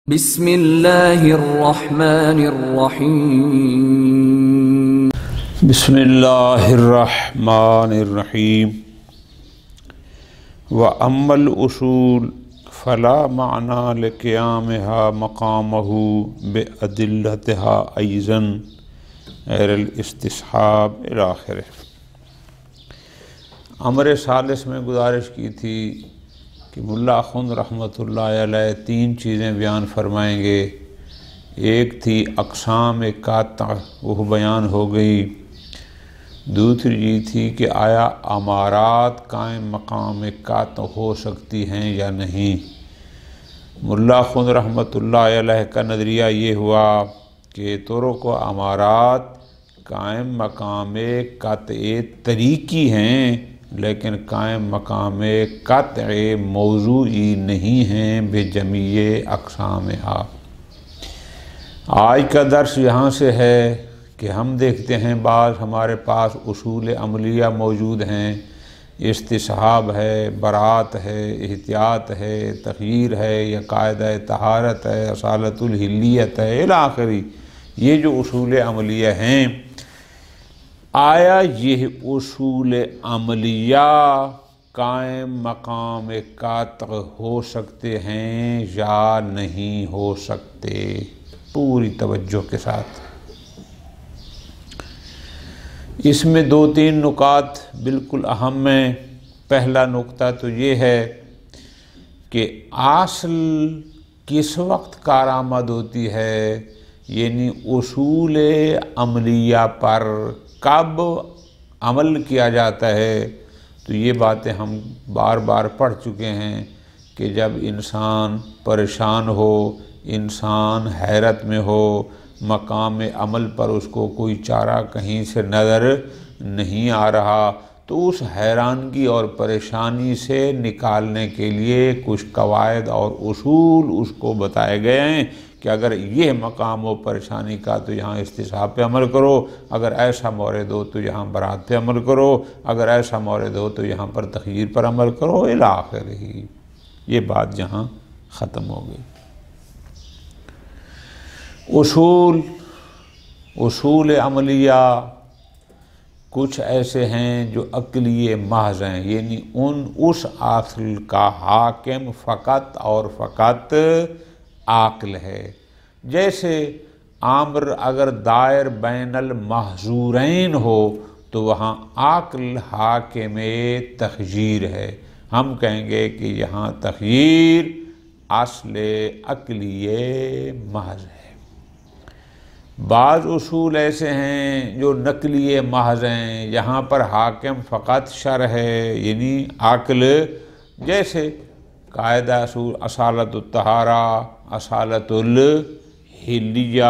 بسم اللہ الرحمن الرحیم بسم اللہ الرحمن الرحیم وَأَمَّا الْأُصُولُ فَلَا مَعْنَى لِقِيَامِهَا مَقَامَهُ بِأَدِلَّتِهَا أَيْضًا غَيْرَ الْاسْتِصْحَابِ إِلَى آخِرِهِ۔ امر ثالث میں گزارش کی تھی کہ ملا اخوند رحمۃ اللہ علیہ تین چیزیں بیان فرمائیں گے۔ ایک تھی اقسام قاطع، وہ بیان ہو گئی۔ دوسری یہ تھی کہ آیا امارات قائم مقام قاطع ہو سکتی ہیں یا نہیں۔ ملا اخوند رحمۃ اللہ علیہ کا نظریہ یہ ہوا کہ طرق و امارات قائم مقام قاطع طریقی ہیں، لیکن قائم مقام قطع موضوعی نہیں ہیں بجمیع اقسامہا۔ آج کا درس یہاں سے ہے کہ ہم دیکھتے ہیں بعض ہمارے پاس اصول عملیہ موجود ہیں، استصحاب ہے، برات ہے، احتیاط ہے، تخییر ہے، یا قاعدہ طہارت ہے، اصالت الحلیت ہے الی آخری۔ یہ جو اصول عملیہ ہیں، آیا یہ اصول عملیہ قائم مقام قاطع ہو سکتے ہیں یا نہیں ہو سکتے؟ پوری توجہ کے ساتھ اس میں دو تین نکات بالکل اہم ہیں۔ پہلا نقطہ تو یہ ہے کہ اصل کس وقت کارآمد ہوتی ہے، یعنی اصول عملیہ پر کب عمل کیا جاتا ہے۔ تو یہ باتیں ہم بار بار پڑھ چکے ہیں کہ جب انسان پریشان ہو، انسان حیرت میں ہو، مقام عمل پر اس کو کوئی چارہ کہیں سے نظر نہیں آ رہا، تو اس حیرانگی اور پریشانی سے نکالنے کے لیے کچھ قواعد اور اصول اس کو بتائے گئے ہیں کہ اگر یہ مقام ہو پریشانی کا تو یہاں استصحاب پہ عمل کرو، اگر ایسا مورد ہو تو یہاں برات پہ عمل کرو، اگر ایسا مورد ہو تو یہاں پر تخییر پر عمل کرو الی آخرہ۔ یہ بات یہاں ختم ہو گئی۔ اصول عملیہ کچھ ایسے ہیں جو عقلی محض ہیں، یعنی اس اصل کا حاکم فقط اور فقط عاقل ہے۔ جیسے امر اگر دائر بین المحظورین ہو تو وہاں عاقل حاکم تخییر ہے، ہم کہیں گے کہ یہاں تخییر اصل عقلی محض ہے۔ بعض اصول ایسے ہیں جو نقلی محض ہیں، یہاں پر حاکم فقط شرع ہے، یعنی عقل، جیسے قاعدہ اصول اصالت الطہارہ، اصالت الحلیہ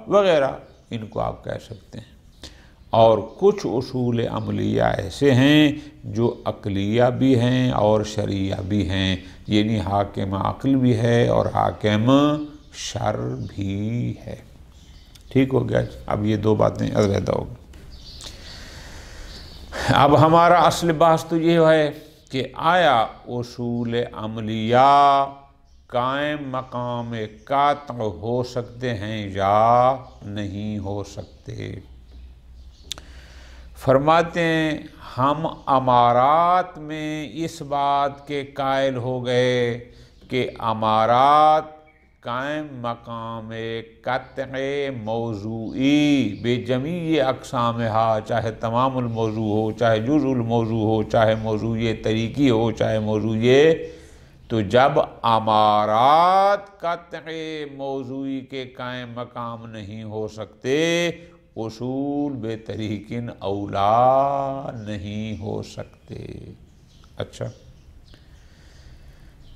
وغیرہ، ان کو آپ کہہ سکتے ہیں۔ اور کچھ اصول عملیہ ایسے ہیں جو عقلیہ بھی ہیں اور شرعیہ بھی ہیں، یعنی حاکم عقل بھی ہے اور حاکم شرع بھی ہے۔ ٹھیک ہو گیا؟ اب یہ دو باتیں علیحدہ ہو گئی۔ اب ہمارا اصل بحث تو یہ ہے کہ آیا اصول عملیہ قائم مقام قاطع ہو سکتے ہیں یا نہیں ہو سکتے؟ فرماتے ہیں ہم امارات میں اس بات کے قائل ہو گئے کہ امارات قائم مقام قطع موضوعی بجمیع اقسامہا، چاہے تمام الموضوع ہو، چاہے جزء الموضوع ہو، چاہے موضوع طریقی ہو، چاہے موضوع، تو جب امارات قطع موضوعی کے قائم مقام نہیں ہو سکتے، اصول بے طریقن اولا نہیں ہو سکتے۔ اچھا،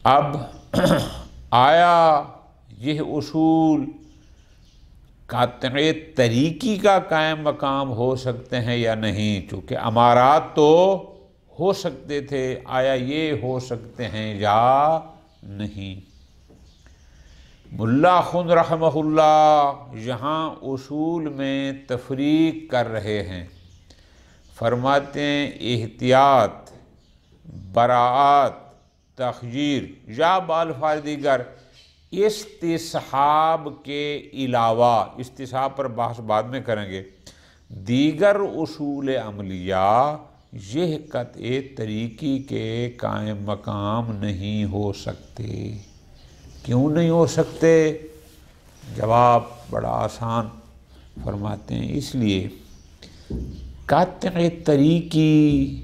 اب آیا یہ اصول قطع طریقی کا قائم مقام ہو سکتے ہیں یا نہیں؟ چونکہ امارات تو ہو سکتے تھے، آیا یہ ہو سکتے ہیں یا نہیں؟ ملا اخوند رحمہ اللہ یہاں اصول میں تفریق کر رہے ہیں۔ فرماتے ہیں احتیاط، براعت، تخییر، یا بالفاظ دیگر استصحاب کے علاوہ، استصحاب پر بحث بعد میں کریں گے، دیگر اصول عملیہ یہ قطع طریقی کے قائم مقام نہیں ہو سکتے۔ کیوں نہیں ہو سکتے؟ جواب بڑا آسان فرماتے ہیں، اس لیے قطع طریقی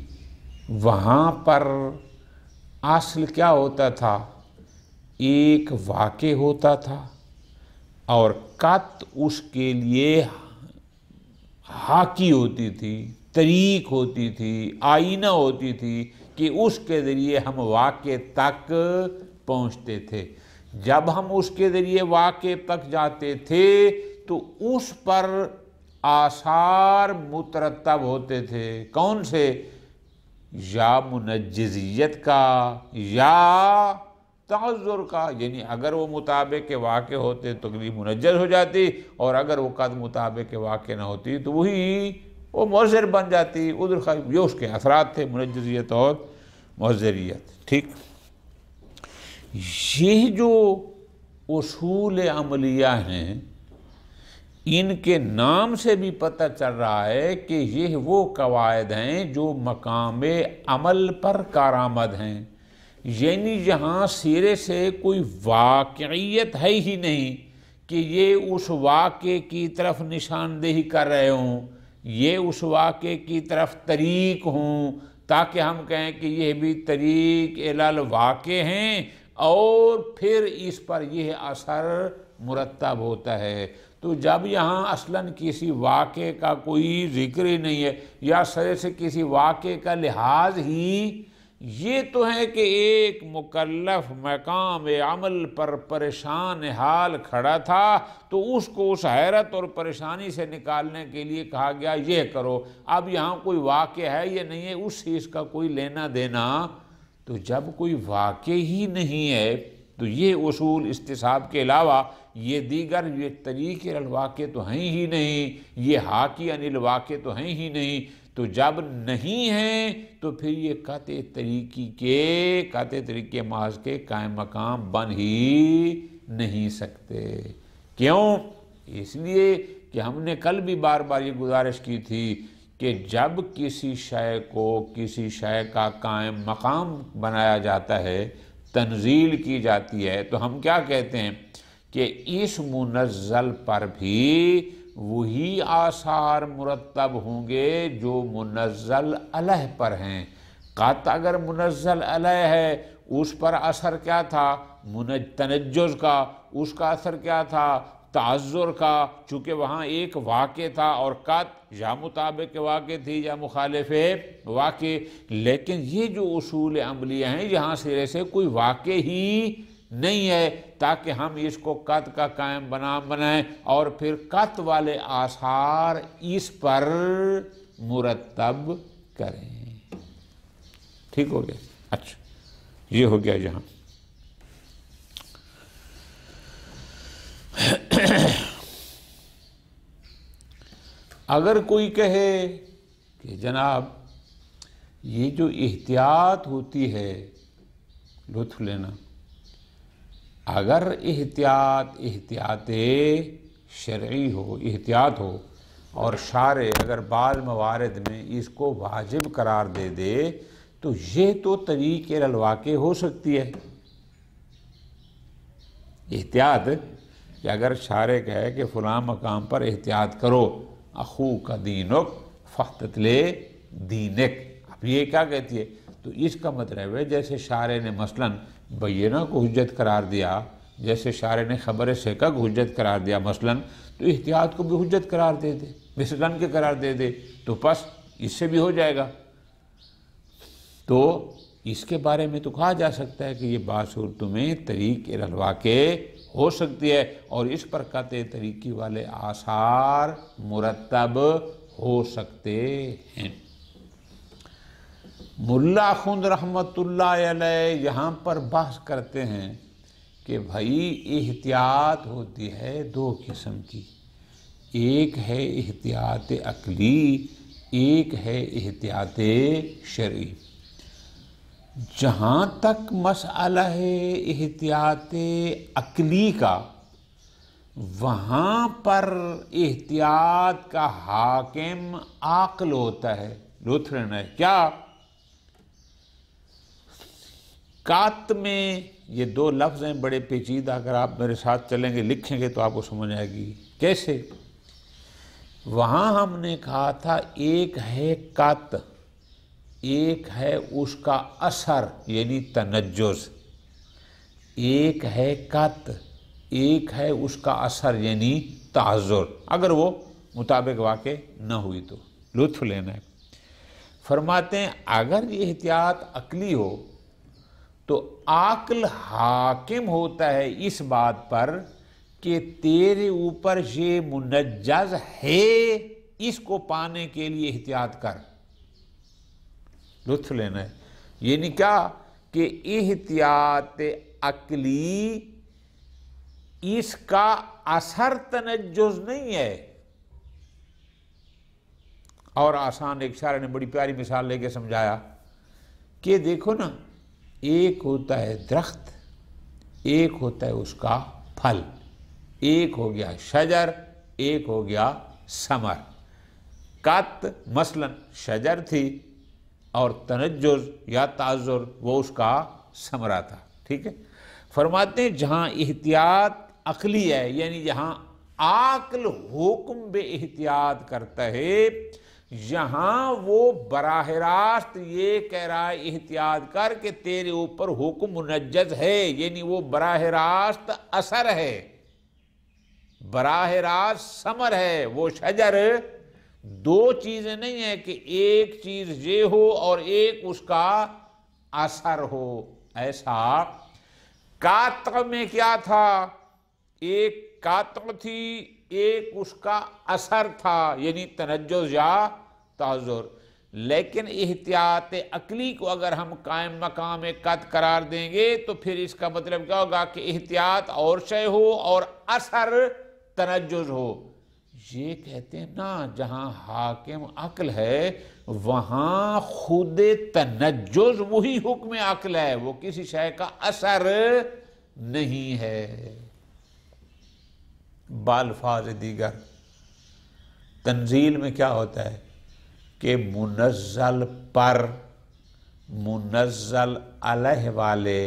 وہاں پر اصل کیا ہوتا تھا؟ ایک واقع ہوتا تھا اور قط اس کے لیے حاکی ہوتی تھی، طریق ہوتی تھی، آئینہ ہوتی تھی کہ اس کے ذریعے ہم واقع تک پہنچتے تھے۔ جب ہم اس کے ذریعے واقع تک جاتے تھے تو اس پر آثار مترتب ہوتے تھے، کون سے؟ یا منجزیت کا یا تعذر کا، یعنی اگر وہ مطابق کے واقع ہوتے تو اگلی منجز ہو جاتی، اور اگر وہ قد مطابق کے واقع نہ ہوتی تو وہی وہ مؤثر بن جاتی۔ ادھر یہ اس کے اثرات تھے، منجزیت اور مؤثریت۔ ٹھیک، یہ جو اصول عملیہ ہیں ان کے نام سے بھی پتہ چل رہا ہے کہ یہ وہ قواعد ہیں جو مقام عمل پر کارآمد ہیں، یعنی یہاں سرے سے کوئی واقعیت ہے ہی نہیں کہ یہ اس واقعے کی طرف نشاندہی کر رہے ہوں، یہ اس واقعے کی طرف طریق ہوں تاکہ ہم کہیں کہ یہ بھی طریق الی الواقع ہیں اور پھر اس پر یہ اثر مرتب ہوتا ہے۔ تو جب یہاں اصلاً کسی واقعے کا کوئی ذکر ہی نہیں ہے یا سرے سے کسی واقعے کا لحاظ ہی، یہ تو ہے کہ ایک مکلف مقام عمل پر پریشان حال کھڑا تھا تو اس کو اس حیرت اور پریشانی سے نکالنے کے لیے کہا گیا یہ کرو۔ اب یہاں کوئی واقع ہے یا نہیں ہے اس سے اس کا کوئی لینا دینا۔ تو جب کوئی واقع ہی نہیں ہے تو یہ اصول استصحاب کے علاوہ یہ دیگر یہ طریق الواقع تو ہیں ہی نہیں، یہ حاکی عن الواقع تو ہیں ہی نہیں۔ تو جب نہیں ہیں تو پھر یہ قطع طریقے محض کے قائم مقام بن ہی نہیں سکتے۔ کیوں؟ اس لیے کہ ہم نے کل بھی بار بار یہ گزارش کی تھی کہ جب کسی شے کو کسی شے کا قائم مقام بنایا جاتا ہے، تنزیل کی جاتی ہے، تو ہم کیا کہتے ہیں کہ اس منزل پر بھی وہی آثار مرتب ہوں گے جو منزل علیہ پر ہیں۔ قط اگر منزل علیہ ہے اس پر اثر کیا تھا؟ تنجز کا۔ اس کا اثر کیا تھا؟ تعذر کا، چونکہ وہاں ایک واقع تھا اور قط یا مطابق واقع تھی یا مخالف واقع۔ لیکن یہ جو اصول عملیہ ہیں یہاں سرے سے کوئی واقع ہی نہیں ہے تاکہ ہم اس کو قط کا قائم بنائیں اور پھر قط والے آثار اس پر مرتب کریں۔ ٹھیک ہو گیا؟ اچھا، یہ ہو گیا یہاں۔ اگر کوئی کہے کہ جناب یہ جو احتیاط ہوتی ہے، لطف لینا، اگر احتیاط شرعی ہو، احتیاط ہو، اور شارع اگر بعض موارد میں اس کو واجب قرار دے دے تو یہ تو طریق الی الواقع ہو سکتی ہے۔ احتیاط کہ اگر شارع کہے کہ فلاں مقام پر احتیاط کرو، اخوک دینک فاحتط دینک، اب یہ کیا کہتی ہے؟ تو اس کا مطلب ہے جیسے شارع نے مثلاً بینہ کو حجت قرار دیا، جیسے شارع نے خبر ثقہ کو حجت قرار دیا مثلاً، تو احتیاط کو بھی حجت قرار دے دے، مثلاً کے قرار دے دے، تو پس اس سے بھی ہو جائے گا۔ تو اس کے بارے میں تو کہا جا سکتا ہے کہ یہ بعض صورتوں میں طریق الی الواقع ہو سکتی ہے اور اس پر قطع طریقی والے آثار مرتب ہو سکتے ہیں۔ ملا اخوند رحمۃ اللہ علیہ یہاں پر بحث کرتے ہیں کہ بھائی احتیاط ہوتی ہے دو قسم کی، ایک ہے احتیاط عقلی، ایک ہے احتیاط شرعی۔ جہاں تک مسئلہ ہے احتیاط عقلی کا، وہاں پر احتیاط کا حاکم عقل ہوتا ہے. لطف لینا ہے کیا؟ قات میں یہ دو لفظ ہیں بڑے پیچیدہ، اگر آپ میرے ساتھ چلیں گے لکھیں گے تو آپ کو سمجھ آئے گی. کیسے؟ وہاں ہم نے کہا تھا ایک ہے قات، ایک ہے اس کا اثر یعنی تنجز. ایک ہے قات، ایک ہے اس کا اثر یعنی تعذر، اگر وہ مطابق واقع نہ ہوئی تو. لطف لینا ہے. فرماتے ہیں اگر یہ احتیاط عقلی ہو تو عقل حاکم ہوتا ہے اس بات پر کہ تیرے اوپر یہ منجز ہے، اس کو پانے کے لیے احتیاط کر. لطف لینا ہے. یعنی کیا کہ احتیاط عقلی اس کا اثر تنجز نہیں ہے. اور آسان ایک شاعر نے بڑی پیاری مثال لے کے سمجھایا کہ دیکھو نا، ایک ہوتا ہے درخت، ایک ہوتا ہے اس کا پھل. ایک ہو گیا شجر، ایک ہو گیا ثمر. قات مثلا شجر تھی اور تنجز یا تعذر وہ اس کا ثمرہ تھا. ٹھیک ہے. فرماتے ہیں جہاں احتیاط عقلی ہے، یعنی جہاں عقل حکم بے احتیاط کرتا ہے، یہاں وہ براہ راست یہ کہہ رہا ہے احتیاط کر کہ تیرے اوپر حکم منجز ہے، یعنی وہ براہ راست اثر ہے، براہ راست ثمر ہے. وہ شجر دو چیزیں نہیں ہیں کہ ایک چیز یہ ہو اور ایک اس کا اثر ہو. ایسا قاطع میں کیا تھا؟ ایک قاطع تھی، ایک اس کا اثر تھا یعنی تنجز یا تعذر. لیکن احتیاط عقلی کو اگر ہم قائم مقام قط قرار دیں گے تو پھر اس کا مطلب کیا ہوگا کہ احتیاط اور شے ہو اور اثر تنجز ہو. یہ کہتے ہیں نا جہاں حاکم عقل ہے وہاں خود تنجز وہی حکم عقل ہے، وہ کسی شے کا اثر نہیں ہے. بالفاظ دیگر تنزیل میں کیا ہوتا ہے کہ منزل پر منزل علیہ والے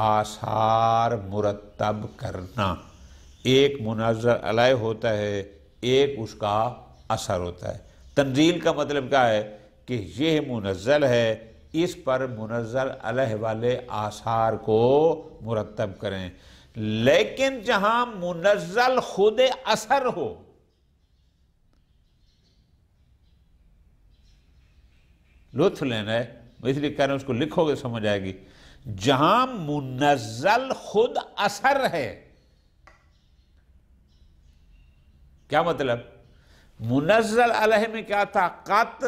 آثار مرتب کرنا. ایک منزل علیہ ہوتا ہے، ایک اس کا اثر ہوتا ہے. تنزیل کا مطلب کیا ہے کہ یہ منزل ہے، اس پر منزل علیہ والے آثار کو مرتب کریں. لیکن جہاں منزل خود اثر ہو، لطف لینا ہے، میں اس لیے کہہ رہا ہوں اس کو لکھو گے سمجھ آئے گی. جہاں منزل خود اثر ہے، کیا مطلب؟ منزل علیہ میں کیا تھا؟ قط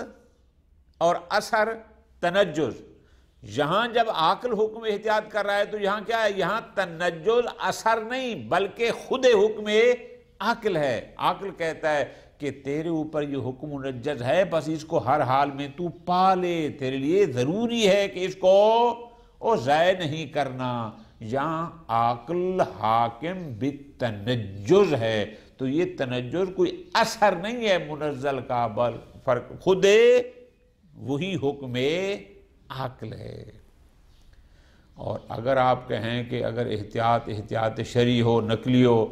اور اثر تنجز. یہاں جب عقل حکم احتیاط کر رہا ہے تو یہاں کیا ہے؟ یہاں تنجز اثر نہیں بلکہ خود حکم عقل ہے. عقل کہتا ہے کہ تیرے اوپر یہ حکم منجز ہے، بس اس کو ہر حال میں تو پالے، تیرے لیے ضروری ہے کہ اس کو ضائع نہیں کرنا. یہاں عقل حاکم بالتنجز ہے تو یہ تنجز کوئی اثر نہیں ہے منزل کا، بل فرق خود وہی حکم عقل ہے. اور اگر آپ کہیں کہ اگر احتیاط شرعی ہو، نقلی ہو،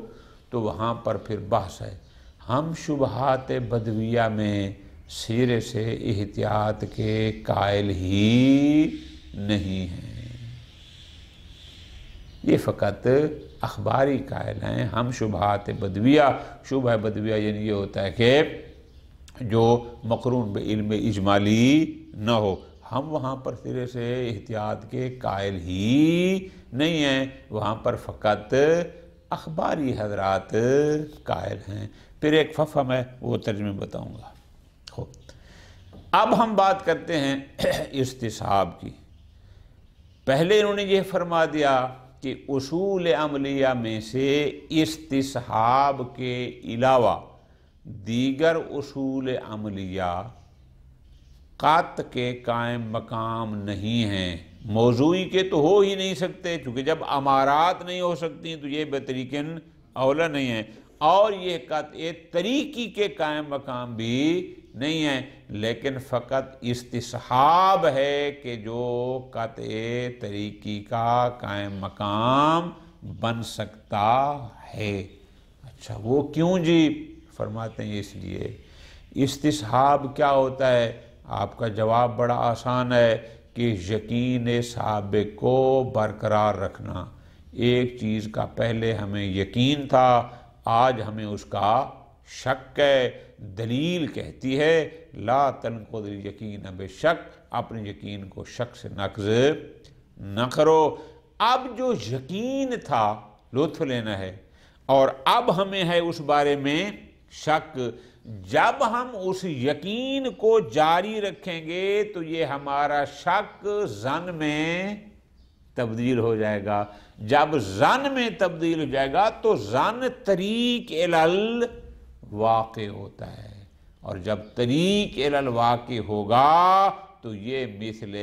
تو وہاں پر پھر بحث ہے. ہم شبہات بدویہ میں سرے سے احتیاط کے قائل ہی نہیں ہیں، یہ فقط اخباری قائل ہیں. ہم شبہات بدویہ، شبہ بدویہ یعنی یہ ہوتا ہے کہ جو مقرون بعلم اجمالی نہ ہو، ہم وہاں پر سرے سے احتیاط کے قائل ہی نہیں ہیں، وہاں پر فقط اخباری حضرات قائل ہیں. پھر ایک ففہم ہے وہ ترجمے بتاؤں گا. اب ہم بات کرتے ہیں استصحاب کی. پہلے انہوں نے یہ فرما دیا کہ اصول عملیہ میں سے استصحاب کے علاوہ دیگر اصول عملیہ قط کے قائم مقام نہیں ہیں. موضوعی کے تو ہو ہی نہیں سکتے، چونکہ جب امارات نہیں ہو سکتی تو یہ بطریقن اولا نہیں ہے، اور یہ قطع طریقی کے قائم مقام بھی نہیں ہے، لیکن فقط استصحاب ہے کہ جو قطع طریقی کا قائم مقام بن سکتا ہے۔ اچھا وہ کیوں جی؟ فرماتے ہیں اس لیے استصحاب کیا ہوتا ہے؟ آپ کا جواب بڑا آسان ہے کہ یقین سابق کو برقرار رکھنا۔ ایک چیز کا پہلے ہمیں یقین تھا، آج ہمیں اس کا شک ہے۔ دلیل کہتی ہے لا تنقض الیقین بشک، اپنے یقین کو شک سے نقض نہ کرو۔ اب جو یقین تھا لطف لینا ہے، اور اب ہمیں ہے اس بارے میں شک۔ جب ہم اس یقین کو جاری رکھیں گے تو یہ ہمارا شک ظن میں تبدیل ہو جائے گا۔ جب ظن میں تبدیل ہو جائے گا تو ظن طریق الی واقع ہوتا ہے، اور جب طریق الی واقع ہوگا تو یہ مثل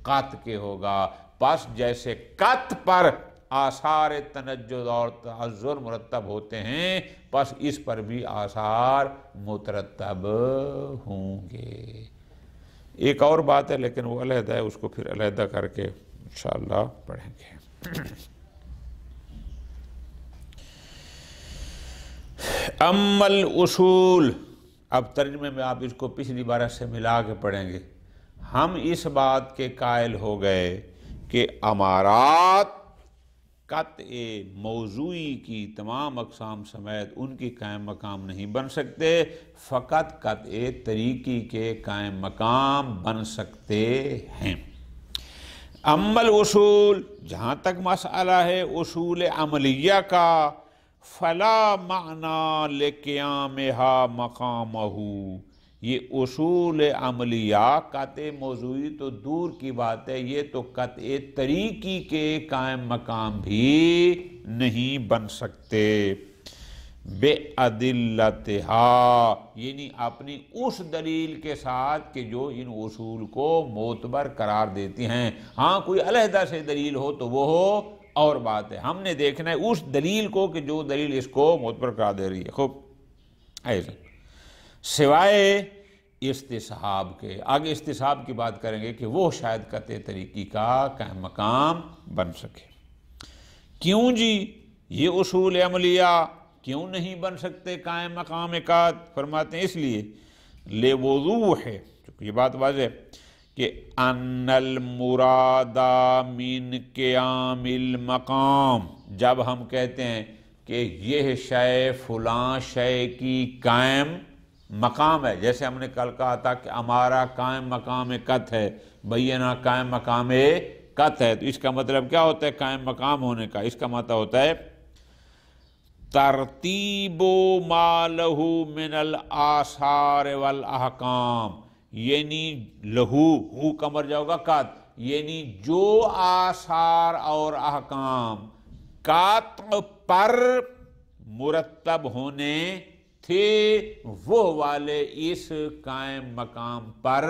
قط کے ہوگا۔ پس جیسے قط پر آثار تنجد اور تعذر مرتب ہوتے ہیں، پس اس پر بھی آثار مترتب ہوں گے۔ ایک اور بات ہے لیکن وہ علیحدہ ہے، اس کو پھر علیحدہ کر کے انشاءاللہ پڑھیں گے۔ اما الاصول، اب ترجمے میں آپ اس کو پچھلی بارہ سے ملا کے پڑھیں گے۔ ہم اس بات کے قائل ہو گئے کہ امارات قطع موضوعی کی تمام اقسام سمیت ان کی قائم مقام نہیں بن سکتے، فقط قطع طریقی کے قائم مقام بن سکتے ہیں۔ اما الاصول، جہاں تک مسئلہ ہے اصول عملیہ کا، فلا معنی لقیامہا مقامہ، یہ اصول عملیہ قطع موضوعی تو دور کی بات ہے، یہ تو قطع طریقی کے قائم مقام بھی نہیں بن سکتے۔ بے ادلتہا، یعنی اپنی اس دلیل کے ساتھ کہ جو ان اصول کو معتبر قرار دیتی ہیں۔ ہاں کوئی علیحدہ سے دلیل ہو تو وہ ہو اور بات ہے، ہم نے دیکھنا ہے اس دلیل کو کہ جو دلیل اس کو معتبر قرار دے رہی ہے۔ خوب ایسا سوائے استصحاب کے، آگے استصحاب کی بات کریں گے کہ وہ شاید قطع طریقی کا قائم مقام بن سکے۔ کیوں جی یہ اصول عملیہ کیوں نہیں بن سکتے قائم مقام قط؟ فرماتے ہیں اس لیے لے وضوح ہے، چونکہ یہ بات واضح ہے کہ ان المراد من قیام المقام، جب ہم کہتے ہیں کہ یہ شے فلاں شے کی قائم مقام ہے، جیسے ہم نے کل کہا تھا کہ ہمارا قائم مقام قط ہے، بینہ قائم مقام قط ہے، تو اس کا مطلب کیا ہوتا ہے قائم مقام ہونے کا؟ اس کا مطلب ہوتا ہے ترتیب ما لہو من الآثار والاحکام، یعنی لہو، ہو کا مر جائے گا قط، یعنی جو آثار اور احکام قطع پر مرتب ہونے تھے وہ والے اس قائم مقام پر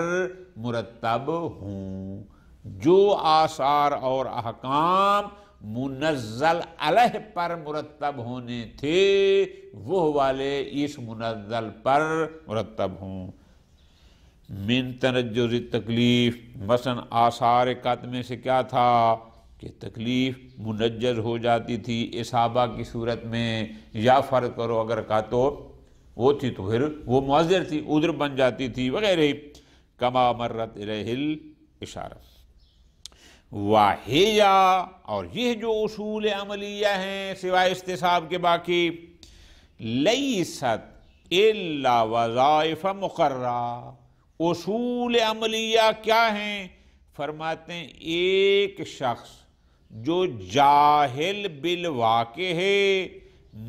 مرتب ہوں۔ جو آثار اور احکام منزل علیہ پر مرتب ہونے تھے وہ والے اس منزل پر مرتب ہوں۔ من تنجز التکلیف، مثلا آثار قط میں سے کیا تھا کہ تکلیف منجز ہو جاتی تھی اصابہ کی صورت میں، یا فرض کرو اگر کا تو وہ تھی تو پھر وہ معذر تھی، عذر بن جاتی تھی وغیرہ، کما مرت الیہ الاشارہ۔ واہیا، اور یہ جو اصول عملیہ ہیں سوائے استصحاب کے باقی، لیست الا وظائف مقررہ، اصول عملیہ کیا ہیں؟ فرماتے ہیں ایک شخص جو جاہل بالواقع ہے،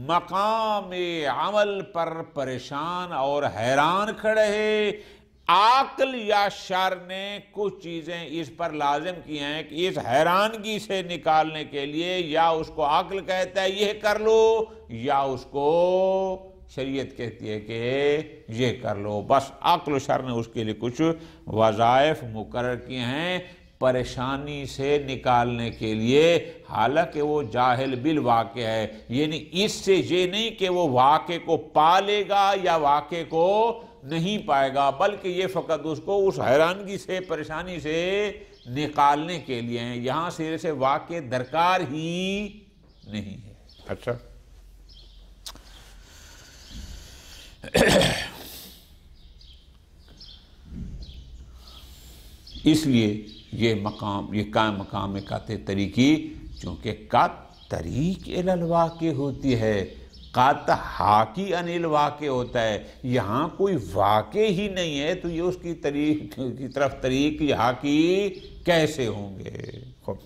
مقام عمل پر پریشان اور حیران کھڑے ہے، عقل یا شر نے کچھ چیزیں اس پر لازم کی ہیں کہ اس حیرانگی سے نکالنے کے لیے یا اس کو عقل کہتا ہے یہ کر لو، یا اس کو شریعت کہتی ہے کہ یہ کر لو، بس عقل و شر نے اس کے لیے کچھ وظائف مقرر کیے ہیں پریشانی سے نکالنے کے لیے، حالانکہ وہ جاہل بالواقع ہے، یعنی اس سے یہ نہیں کہ وہ واقع کو پالے گا یا واقع کو نہیں پائے گا، بلکہ یہ فقط اس کو اس حیرانگی سے، پریشانی سے نکالنے کے لیے ہیں، یہاں سے واقع درکار ہی نہیں ہے۔ اچھا، اس لیے یہ مقام، یہ قائم مقام قطع طریقی، چونکہ قط طریق الی الواقع ہوتی ہے، قط حاکی عن الواقع ہوتا ہے، یہاں کوئی واقع ہی نہیں ہے تو یہ اس کی طریق کی طرف طریق حاکی کیسے ہوں گے؟ خب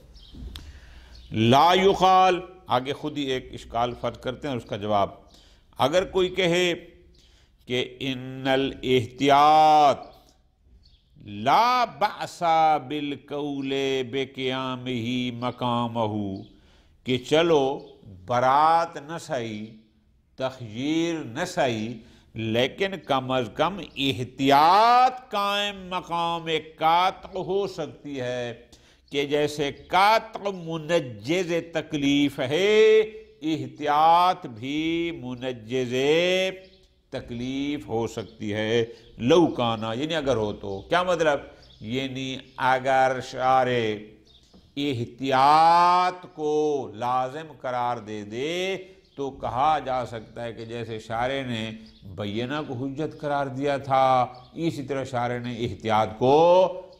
لا یقال، آگے خود ہی ایک اشکال فرض کرتے ہیں، اس کا جواب، اگر کوئی کہے کہ ان الاحتیاط لا بأس بالقول بقیامہ مقامہ، کہ چلو برات نہ صحیح، تخییر نہ صحیح، لیکن کم از کم احتیاط قائم مقام قطع ہو سکتی ہے، کہ جیسے قطع منجز تکلیف ہے، احتیاط بھی منجز تکلیف ہو سکتی ہے۔ لو کانا، یعنی اگر ہو تو، کیا مطلب؟ یعنی اگر شارع احتیاط کو لازم قرار دے دے تو کہا جا سکتا ہے کہ جیسے شارع نے بینہ کو حجت قرار دیا تھا، اسی طرح شارع نے احتیاط کو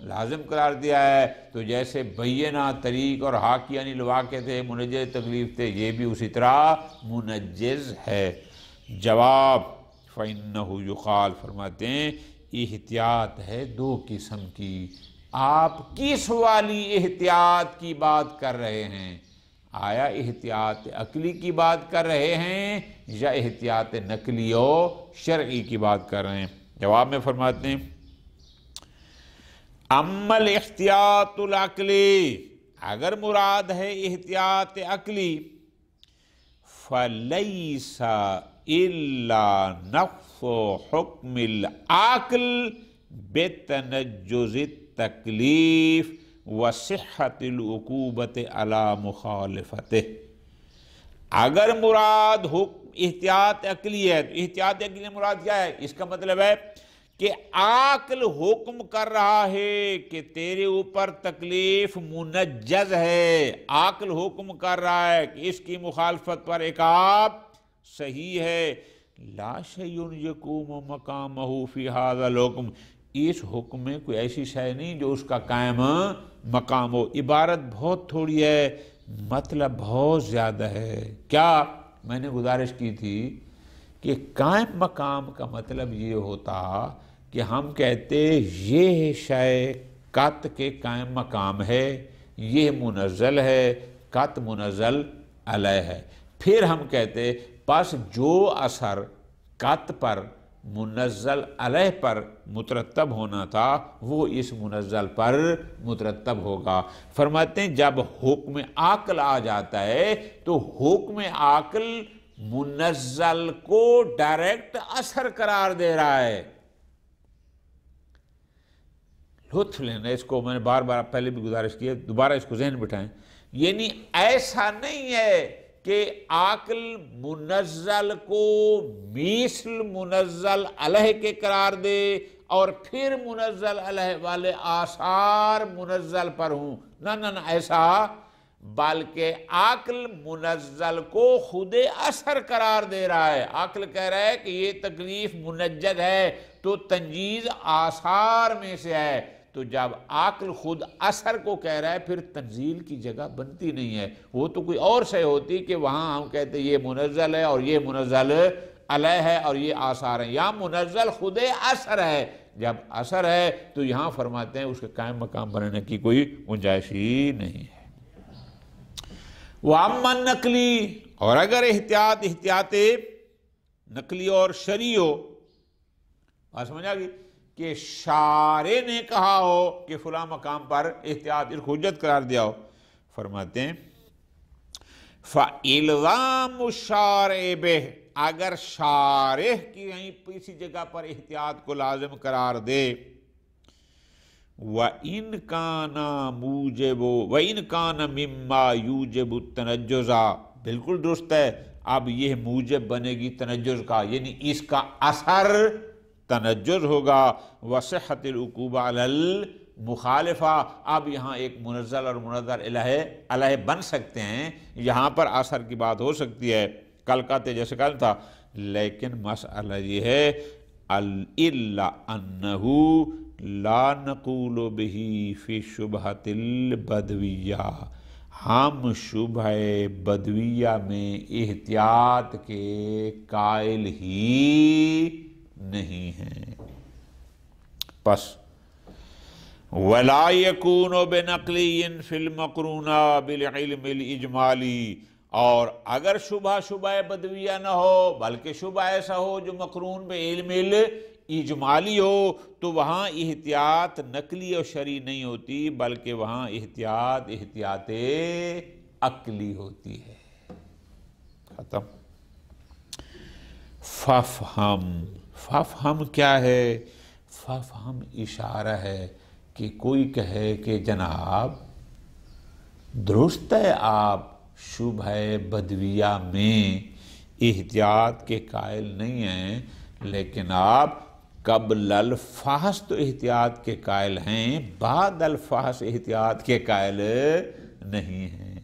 لازم قرار دیا ہے، تو جیسے بینہ طریق اور حاکی عن الواقع تھے، منجز تکلیف تھے، یہ بھی اسی طرح منجز ہے۔ جواب، فَإِنَّهُ يُقال، فرماتے ہیں احتیاط ہے دو قسم کی، آپ کس والی احتیاط کی بات کر رہے ہیں؟ آیا احتیاط عقلی کی بات کر رہے ہیں یا احتیاط نقلی و شرعی کی بات کر رہے ہیں؟ جواب میں فرماتے ہیں اما الاحتیاط العقلی، اگر مراد ہے احتیاط عقلی، فَلَيْسَ إِلَّا نَفْسُ حُکْمِ العقل بِتَنَجُّزِ التَّکْلِیف وَصِحَّةِ الْعُقُوبَةِ عَلَى مُخَالِفَتِهِ، اگر مراد احتیاط عقلی ہے تو احتیاط عقلی مراد کیا ہے؟ اس کا مطلب ہے کہ عقل حکم کر رہا ہے کہ تیرے اوپر تکلیف منجز ہے، عقل حکم کر رہا ہے کہ اس کی مخالفت پر عقاب صحیح ہے، لا شیء یقوم مقامہ فی ھذا الحکم، اس حکم میں کوئی ایسی شے نہیں جو اس کا قائم مقام ہو۔ عبارت بہت تھوڑی ہے، مطلب بہت زیادہ ہے۔ کیا میں نے گزارش کی تھی کہ قائم مقام کا مطلب یہ ہوتا کہ ہم کہتے یہ شے قط کے قائم مقام ہے، یہ منزل ہے، قط منزل علیہ ہے، پھر ہم کہتے پس جو اثر قط پر منزل علیہ پر مترتب ہونا تھا وہ اس منزل پر مترتب ہوگا۔ فرماتے ہیں جب حکم عقل آ جاتا ہے تو حکم عقل منزل کو ڈائریکٹ اثر قرار دے رہا ہے۔ لطف لینا، اس کو میں نے بار بار پہلے بھی گزارش کی ہے، دوبارہ اس کو ذہن بٹھائیں، یعنی ایسا نہیں ہے کہ عقل منزل کو مثل منزل علیہ کے قرار دے اور پھر منزل علیہ والے آثار منزل پر ہوں، نہ ایسا، بلکہ عقل منزل کو خود اثر قرار دے رہا ہے۔ عقل کہہ رہا ہے کہ یہ تکلیف منجز ہے تو تنجیز آثار میں سے ہے، تو جب عقل خود اثر کو کہہ رہا ہے پھر تنزیل کی جگہ بنتی نہیں ہے، وہ تو کوئی اور شے ہوتی کہ وہاں ہم کہتے یہ منزل ہے اور یہ منزل علیہ ہے اور یہ آثار ہیں، یا منزل خود اثر ہے، جب اثر ہے تو یہاں فرماتے ہیں اس کے قائم مقام بنانے کی کوئی گنجائش ہی نہیں ہے۔ وَأَمَّا النَّقْلِ، اور اگر احتیاط نقلی اور شرعی ہو، بات سمجھ آ گئی، کہ شارع نے کہا ہو کہ فلاں مقام پر احتیاط اس کو حجت قرار دیا ہو، فرماتے ہیں فَإِلْزَامُ الشَّارِعِ بِهِ، اگر شارع کی کہیں کسی جگہ پر احتیاط کو لازم قرار دے، وَإِنْ كَانَ وَإِنْ كَانَ مِمَّا يُوجِبُ التَّنَجُّزَ، بالکل درست ہے، اب یہ موجب بنے گی تنجز کا، یعنی اس کا اثر تنجز ہوگا۔ وَصِحَّةِ الْعُقُوبَةِ عَلَى الْمُخَالِفَةِ، اب یہاں ایک منزل اور منظر علیہ بن سکتے ہیں، یہاں پر اثر کی بات ہو سکتی ہے، کل کہتے جیسے کل تھا، لیکن مسئلہ یہ ہے إِلَّا أَنَّهُ لا نقول به فی شبہۃ البدویہ، ہم شبہ بدویہ میں احتیاط کے قائل ہی نہیں ہیں۔ پس ولا یکون بنقلی فی المقرونہ بالعلم الاجمالی، اور اگر شبہ بدویہ نہ ہو بلکہ شبہ ایسا ہو جو مقرون بعلم اجمالی ہو، تو وہاں احتیاط نقلی اور شرعی نہیں ہوتی، بلکہ وہاں احتیاط عقلی ہوتی ہے۔ ختم۔ ففہم کیا ہے؟ ففہم اشارہ ہے کہ کوئی کہے کہ جناب درست ہے آپ شبہ بدویہ میں احتیاط کے قائل نہیں ہیں، لیکن آپ قبل الفحص تو احتیاط کے قائل ہیں، بعد الفحص احتیاط کے قائل نہیں ہیں۔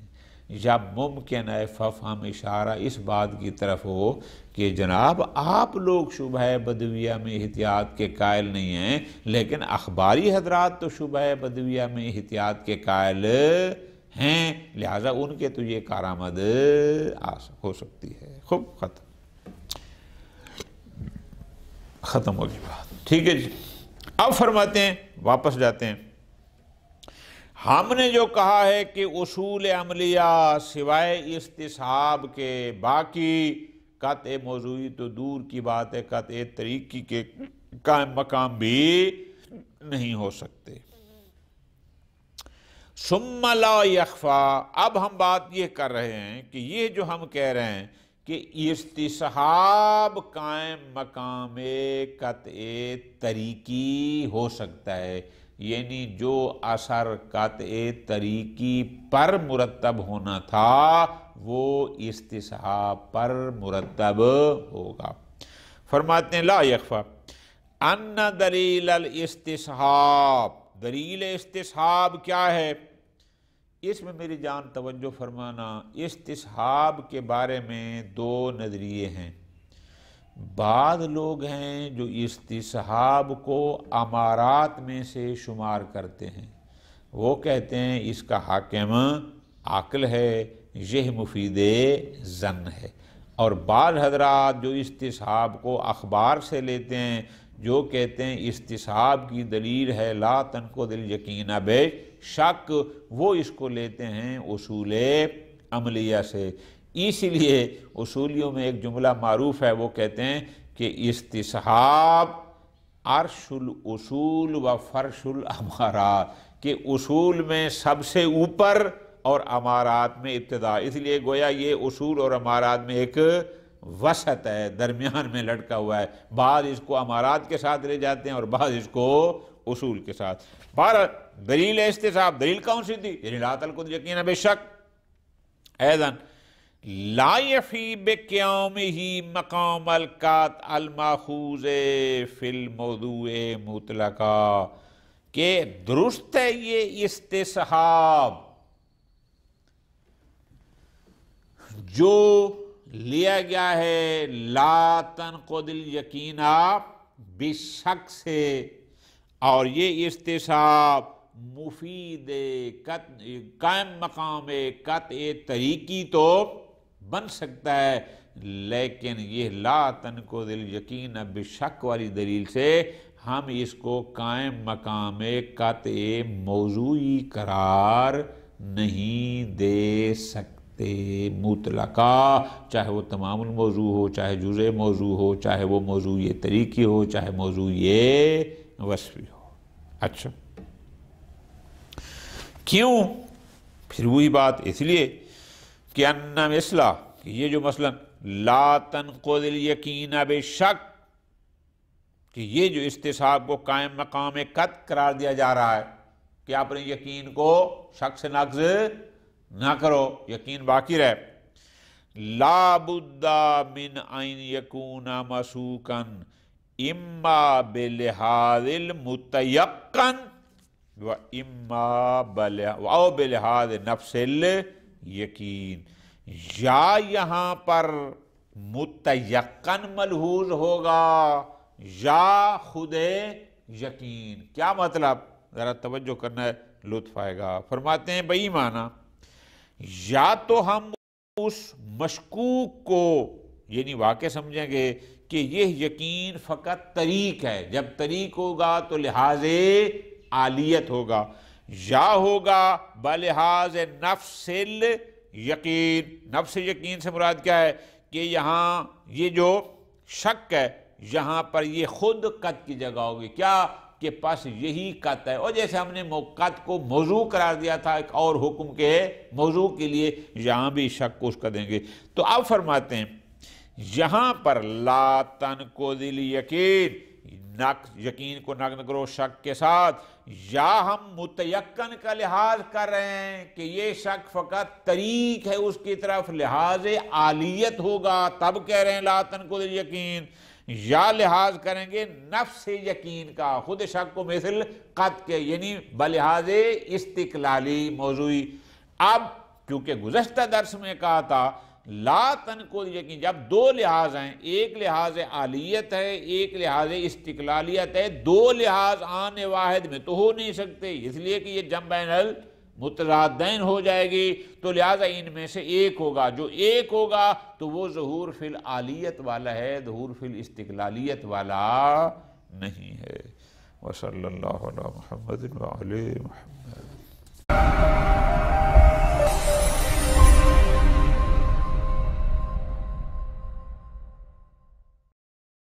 یا ممکن ہے ففہم اشارہ اس بات کی طرف ہو کہ جناب آپ لوگ شبہ بدویہ میں احتیاط کے قائل نہیں ہیں، لیکن اخباری حضرات تو شبہ بدویہ میں احتیاط کے قائل ہیں، لہذا ان کے تو یہ کارآمد ہو سکتی ہے۔ خوب ختم ہوگی بات، ٹھیک ہے جی۔ اب فرماتے ہیں، واپس جاتے ہیں، ہم نے جو کہا ہے کہ اصول عملیہ سوائے استصحاب کے باقی قطع موضوعی تو دور کی بات ہے، قطع طریقی کے قائم مقام بھی نہیں ہو سکتے۔ ثم لا یخفا، اب ہم بات یہ کر رہے ہیں کہ یہ جو ہم کہہ رہے ہیں کہ استصحاب قائم مقام قطع طریقی ہو سکتا ہے، یعنی جو اثر قطع طریقی پر مرتب ہونا تھا وہ استصحاب پر مرتب ہوگا۔ فرماتے ہیں لا یخفا ان دلیل الاستصحاب، دلیل استصحاب کیا ہے؟ اس میں میری جان توجہ فرمانا، استصحاب کے بارے میں دو نظریے ہیں۔ بعض لوگ ہیں جو استصحاب کو امارات میں سے شمار کرتے ہیں، وہ کہتے ہیں اس کا حاکم عقل ہے، یہ مفید ظن ہے، اور بعض حضرات جو استصحاب کو اخبار سے لیتے ہیں، جو کہتے ہیں استصحاب کی دلیل ہے لا تنقض الیقین بے شک، وہ اس کو لیتے ہیں اصول عملیہ سے۔ اس لیے اصولیوں میں ایک جملہ معروف ہے، وہ کہتے ہیں کہ استصحاب عرش الاصول و فرش الامارات، کہ اصول میں سب سے اوپر اور امارات میں ابتدا، اس لیے گویا یہ اصول اور امارات میں ایک وسط ہے، درمیان میں لٹکا ہوا ہے، بعض اس کو امارات کے ساتھ لے جاتے ہیں اور بعض اس کو اصول کے ساتھ۔ بہرحال دلیل استصحاب، دلیل کون سی تھی؟ یعنی لا تنقض الیقین بے شک، ایضاً لا یفی بقیامہ مقام القطع الماخوذ فی الموضوع مطلقا، کہ درست ہے یہ استصحاب جو لیا گیا ہے لا تنقض الیقین بشک سے، اور یہ استصحاب مفید قائم مقام قطع طریقی تو بن سکتا ہے، لیکن یہ لا تنقض الیقین بشک والی دلیل سے ہم اس کو قائم مقام قطع موضوعی قرار نہیں دے سکتے مطلقہ، چاہے وہ تمام الموضوع ہو، چاہے جزء موضوع ہو، چاہے وہ موضوع طریقی ہو، چاہے موضوع وصفی ہو۔ اچھا کیوں؟ پھر وہی بات، اس لیے کہ ان مثلا، کہ یہ جو مثلا لا تنقض الیقین بشک، کہ یہ جو استصحاب کو قائم مقام قط قرار دیا جا رہا ہے کہ اپنے یقین کو شک سے نقض نہ کرو، یقین باقی رہے۔ لا بد من ان یکون مسوکا اما بلحاظ المتیقن و اما بلحاظ نفس الیقین، یا یہاں پر متیقن ملحوظ ہوگا یا خود یقین۔ کیا مطلب؟ ذرا توجہ کرنا ہے، لطف آئے گا۔ فرماتے ہیں بئی معنی، یا تو ہم اس مشکوک کو یعنی واقع سمجھیں گے کہ یہ یقین فقط طریق ہے، جب طریق ہوگا تو لحاظ عالیت ہوگا، یا ہوگا بلحاظ نفس الیقین۔ نفس یقین سے مراد کیا ہے کہ یہاں یہ جو شک ہے یہاں پر یہ خود قط کی جگہ ہوگی، کیا کہ پس یہی قط ہے۔ اور جیسے ہم نے قط کو موضوع قرار دیا تھا ایک اور حکم کے موضوع کے لیے، یہاں بھی شک کو اس کا دیں گے۔ تو اب فرماتے ہیں یہاں پر لا تنقض الیقین، یقین کو نقض کرو شک کے ساتھ، یا ہم متیقن کا لحاظ کر رہے ہیں کہ یہ شک فقط طریق ہے اس کی طرف، لحاظ عالیت ہوگا، تب کہہ رہے ہیں لا تنقض الیقین، یا لحاظ کریں گے نفس یقین کا، خود شک کو مثل قط کے، یعنی بلحاظ استقلالی موضوعی۔ اب کیونکہ گزشتہ درس میں کہا تھا لا تنقض یقین، جب دو لحاظ ہیں، ایک لحاظ عالیت ہے ایک لحاظ استقلالیت ہے، دو لحاظ آن واحد میں تو ہو نہیں سکتے، اس لیے کہ یہ جمع بین المتضادین ہو جائے گی، تو لہٰذا ان میں سے ایک ہوگا، جو ایک ہوگا تو وہ ظہور فی العالیت والا ہے، ظہور فی الاستقلالیت والا نہیں ہے۔ وصلی اللہ علی محمد وعلی محمد۔